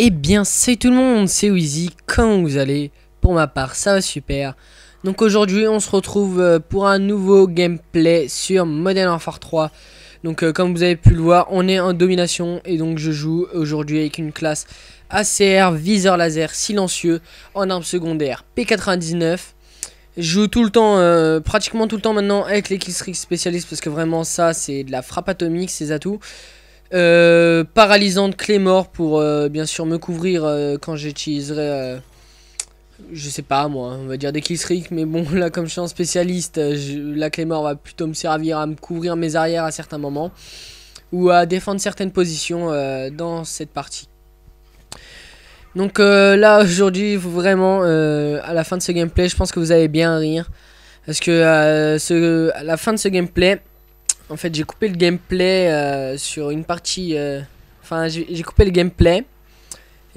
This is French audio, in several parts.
Eh bien, c'est tout le monde, c'est Wheezy, comment vous allez? Pour ma part, ça va super. Donc aujourd'hui, on se retrouve pour un nouveau gameplay sur Modern Warfare 3. Donc comme vous avez pu le voir, on est en domination et donc je joue aujourd'hui avec une classe ACR, viseur laser silencieux, en arme secondaire P99. Je joue tout le temps, pratiquement tout le temps maintenant avec les killstreaks spécialistes parce que vraiment ça c'est de la frappe atomique, ces atouts. Paralysante Claymore pour bien sûr me couvrir quand j'utiliserai je sais pas moi, on va dire des killstreaks, mais bon là comme je suis un spécialiste, la Claymore va plutôt me servir à me couvrir mes arrières à certains moments ou à défendre certaines positions dans cette partie. Donc là aujourd'hui vraiment à la fin de ce gameplay je pense que vous allez bien rire parce que à la fin de ce gameplay en fait j'ai coupé le gameplay sur une partie enfin j'ai coupé le gameplay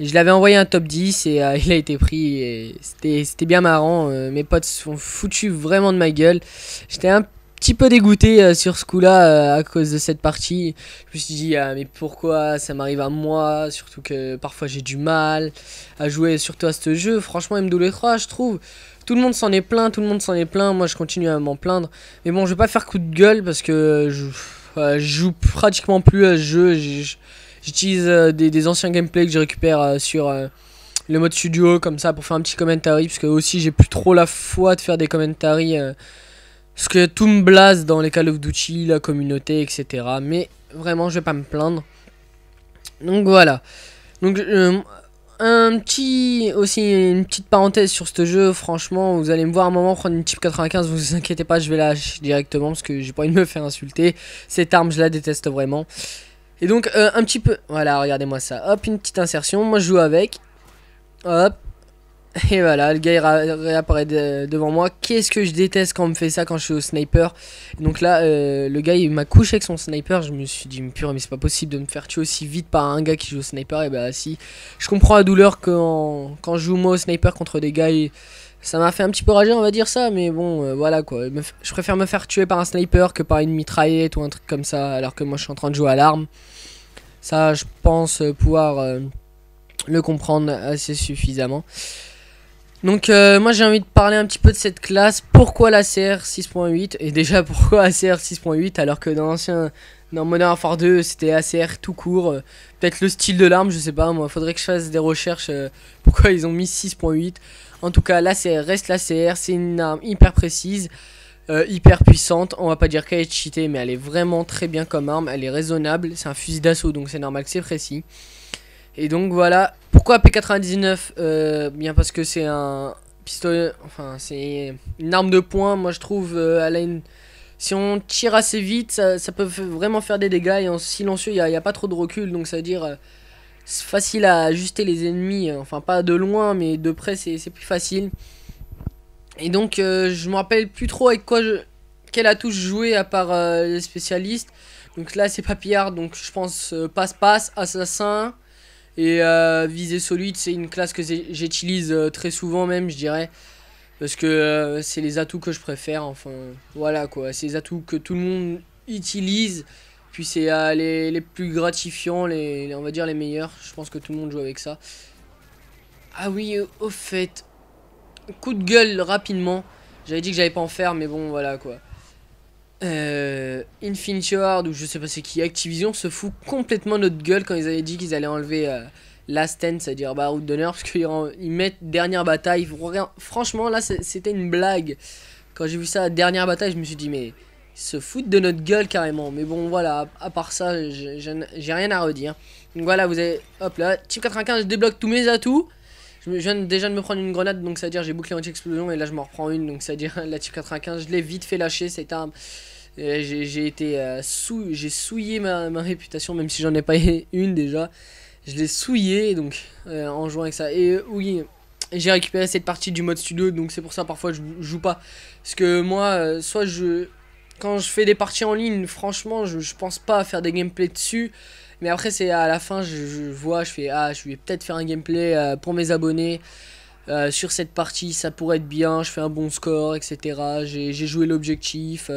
et je l'avais envoyé un top 10 et il a été pris et c'était bien marrant. Mes potes se sont foutus vraiment de ma gueule. J'étais un petit peu dégoûté sur ce coup là à cause de cette partie. Je me suis dit mais pourquoi ça m'arrive à moi, surtout que parfois j'ai du mal à jouer surtout à ce jeu. Franchement MW3 je trouve tout le monde s'en est plaint, tout le monde s'en est plaint, moi je continue à m'en plaindre. Mais bon, je vais pas faire coup de gueule parce que je joue pratiquement plus à ce jeu. J'utilise des anciens gameplays que je récupère sur le mode studio comme ça pour faire un petit commentary. Parce que aussi j'ai plus trop la foi de faire des commentaries. Parce que tout me blase dans les Call of Duty, la communauté, etc. Mais vraiment je vais pas me plaindre. Donc voilà. Donc une petite parenthèse sur ce jeu, franchement, vous allez me voir un moment prendre une type 95, vous inquiétez pas, je vais la lâcher directement parce que j'ai pas envie de me faire insulter. Cette arme, je la déteste vraiment. Et donc, un petit peu, voilà, regardez-moi ça. Hop, une petite insertion, moi je joue avec. Hop. Et voilà, le gars il réapparaît devant moi. Qu'est-ce que je déteste quand on me fait ça quand je suis au sniper. Et donc là, le gars il m'a couché avec son sniper. Je me suis dit, purée, mais c'est pas possible de me faire tuer aussi vite par un gars qui joue au sniper. Et bah si, je comprends la douleur quand je joue moi au sniper contre des gars. Ça m'a fait un petit peu rager, on va dire ça. Mais bon, voilà quoi. Je préfère me faire tuer par un sniper que par une mitraillette ou un truc comme ça. Alors que moi je suis en train de jouer à l'arme. Ça, je pense pouvoir le comprendre assez suffisamment. Donc moi j'ai envie de parler un petit peu de cette classe. Pourquoi la CR 6.8? Et déjà pourquoi ACR 6.8 alors que dans Modern Warfare 2 c'était ACR tout court. Peut-être le style de l'arme, je sais pas moi. Faudrait que je fasse des recherches pourquoi ils ont mis 6.8. En tout cas l'ACR reste l'ACR. C'est une arme hyper précise, hyper puissante. On va pas dire qu'elle est cheatée, mais elle est vraiment très bien comme arme. Elle est raisonnable. C'est un fusil d'assaut donc c'est normal que c'est précis. Et donc voilà, pourquoi P99 bien parce que c'est un pistolet, enfin c'est une arme de poing, moi je trouve, elle a si on tire assez vite, ça peut vraiment faire des dégâts et en silencieux il n'y a pas trop de recul, donc ça veut dire c'est facile à ajuster les ennemis, enfin pas de loin mais de près c'est plus facile. Et donc je me rappelle plus trop avec quoi quelle atout je jouais à part les spécialistes. Donc là c'est papillard, donc je pense passe-passe, assassin. Et visée solide, c'est une classe que j'utilise très souvent même, je dirais. Parce que c'est les atouts que je préfère, enfin voilà quoi. C'est les atouts que tout le monde utilise. Puis c'est les plus gratifiants, on va dire les meilleurs. Je pense que tout le monde joue avec ça. Ah oui, au fait, coup de gueule rapidement. J'avais dit que j'allais pas en faire, mais bon voilà quoi. Infinity Ward ou je sais pas c'est qui, Activision se fout complètement notre gueule quand ils avaient dit qu'ils allaient enlever Last Stand, c'est-à-dire Baroud d'honneur, parce qu'ils mettent dernière bataille. Franchement là c'était une blague. Quand j'ai vu ça, dernière bataille, je me suis dit mais ils se foutent de notre gueule carrément. Mais bon voilà, à part ça, j'ai rien à redire. Donc voilà, vous avez, hop là, type 95, je débloque tous mes atouts. Je viens déjà de me prendre une grenade, donc ça veut dire j'ai bouclé anti-explosion et là je m'en reprends une, donc ça veut dire la type 95, je l'ai vite fait lâcher cette arme. J'ai été j'ai souillé ma réputation, même si j'en ai pas une déjà. Je l'ai souillé donc en jouant avec ça. Et oui, j'ai récupéré cette partie du mode studio, donc c'est pour ça parfois je joue pas. Parce que moi, soit quand je fais des parties en ligne, franchement, je pense pas à faire des gameplays dessus. Mais après, c'est à la fin, je vois, je fais je vais peut-être faire un gameplay pour mes abonnés. Sur cette partie, ça pourrait être bien, je fais un bon score, etc. J'ai joué l'objectif.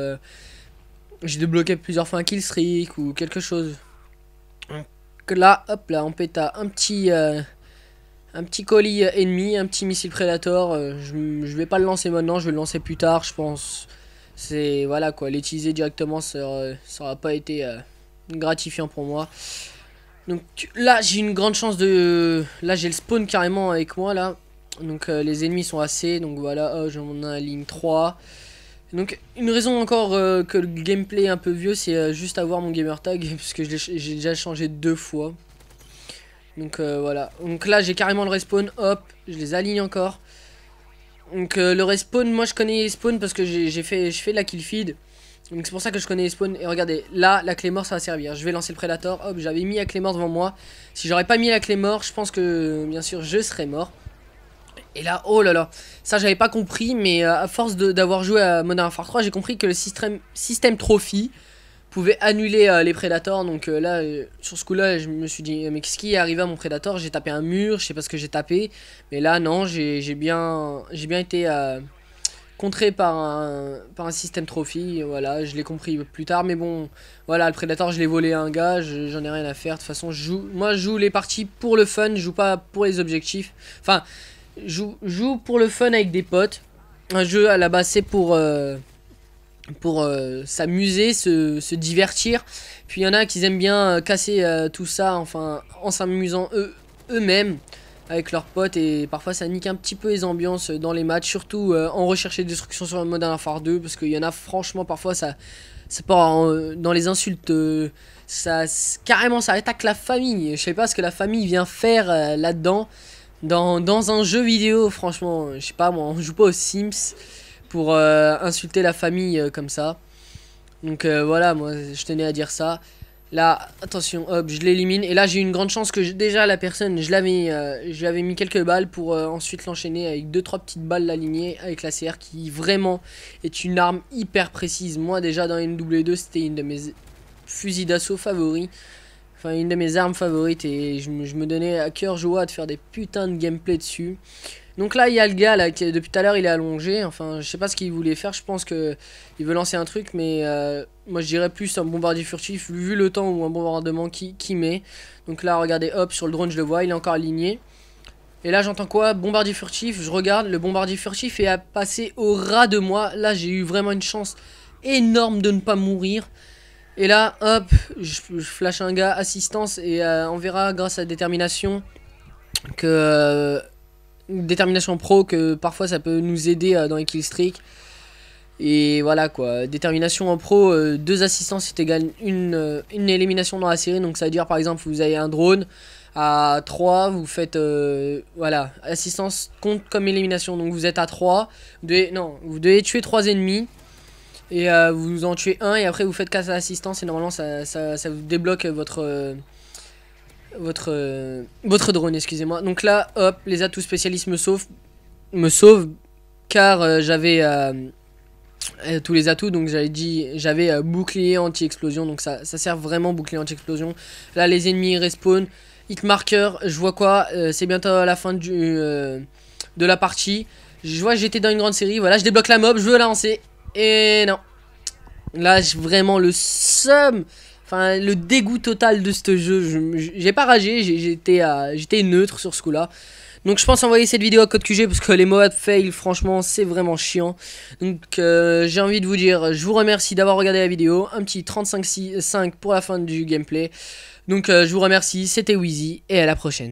J'ai débloqué plusieurs fois un killstreak ou quelque chose. Donc là, hop là, on pète à un petit un petit colis ennemi, un petit missile Predator. Je vais pas le lancer maintenant, je vais le lancer plus tard, je pense. C'est voilà quoi, l'utiliser directement, ça aura pas été gratifiant pour moi. Donc là, j'ai une grande chance de... Là, j'ai le spawn carrément avec moi là. Donc les ennemis sont assez, donc voilà, oh, j'en ai ligne 3. Donc une raison encore que le gameplay est un peu vieux, c'est juste avoir mon gamer tag, puisque j'ai déjà changé 2 fois. Donc voilà, donc là j'ai carrément le respawn, hop, je les aligne encore. Donc le respawn, moi je connais les spawns parce que je fais de la kill feed. Donc c'est pour ça que je connais les spawns. Et regardez, là la clé mort ça va servir. Je vais lancer le Predator, hop, j'avais mis la clé mort devant moi. Si j'aurais pas mis la clé mort, je pense que bien sûr je serais mort. Et là, oh là là, ça j'avais pas compris, mais à force d'avoir joué à Modern Warfare 3, j'ai compris que le système trophy pouvait annuler les Predators. Donc là, sur ce coup là, je me suis dit, mais qu'est-ce qui est arrivé à mon Predator? J'ai tapé un mur, je sais pas ce que j'ai tapé. Mais là, non, j'ai bien été contré par un système trophy. Voilà, je l'ai compris plus tard. Mais bon, voilà, le Predator, je l'ai volé à un gars, j'en ai rien à faire. De toute façon, moi je joue les parties pour le fun, je joue pas pour les objectifs. Enfin, joue pour le fun avec des potes. Un jeu à la base c'est pour s'amuser, se divertir. Puis il y en a qui aiment bien casser tout ça, enfin en s'amusant eux-mêmes avec leurs potes. Et parfois ça nique un petit peu les ambiances dans les matchs. Surtout en recherche et destruction sur le Modern Warfare 2. Parce qu'il y en a franchement parfois ça part dans les insultes. Carrément ça attaque la famille. Je sais pas ce que la famille vient faire là-dedans. Dans un jeu vidéo, franchement, je sais pas moi, on joue pas aux Sims pour insulter la famille comme ça. Donc voilà, moi je tenais à dire ça. Là, attention, hop, je l'élimine. Et là j'ai eu une grande chance que déjà la personne, je lui avais mis quelques balles pour ensuite l'enchaîner avec 2-3 petites balles alignées avec la CR qui vraiment est une arme hyper précise. Moi déjà dans MW2 c'était une de mes fusils d'assaut favoris. Enfin, une de mes armes favorites et je me donnais à cœur joie de faire des putains de gameplay dessus. Donc là, il y a le gars là qui depuis tout à l'heure il est allongé. Enfin, je sais pas ce qu'il voulait faire. Je pense que il veut lancer un truc, mais moi je dirais plus un bombardier furtif vu le temps ou un bombardement qui met. Donc là, regardez, hop, sur le drone je le vois, il est encore aligné. Et là, j'entends quoi? Bombardier furtif. Je regarde, le bombardier furtif est passé au ras de moi. Là, j'ai eu vraiment une chance énorme de ne pas mourir. Et là, hop, je flash un gars, assistance, et on verra grâce à détermination que détermination pro que parfois ça peut nous aider dans les killstreaks. Et voilà quoi, détermination en pro, 2 assistances c'est égal une élimination dans la série. Donc ça veut dire par exemple vous avez un drone à 3, vous faites voilà, assistance compte comme élimination. Donc vous êtes à 3, vous devez tuer 3 ennemis. Et vous en tuez un et après vous faites 4 assistance et normalement ça vous débloque votre drone, excusez-moi. Donc là, hop, les atouts spécialistes me sauvent car j'avais tous les atouts. Donc j'avais bouclier anti-explosion, donc ça sert vraiment bouclier anti-explosion. Là les ennemis respawn, hit marker, je vois quoi, c'est bientôt à la fin de la partie. Je vois que j'étais dans une grande série, voilà, je débloque la mob, je veux la lancer. Et non. Là, j'ai vraiment le seum. Enfin, le dégoût total de ce jeu. J'ai pas ragé, j'étais neutre sur ce coup-là. Donc je pense envoyer cette vidéo à Code QG parce que les mods fail, franchement, c'est vraiment chiant. Donc j'ai envie de vous dire, je vous remercie d'avoir regardé la vidéo. Un petit 35-5 pour la fin du gameplay. Donc je vous remercie, c'était Wheezy et à la prochaine.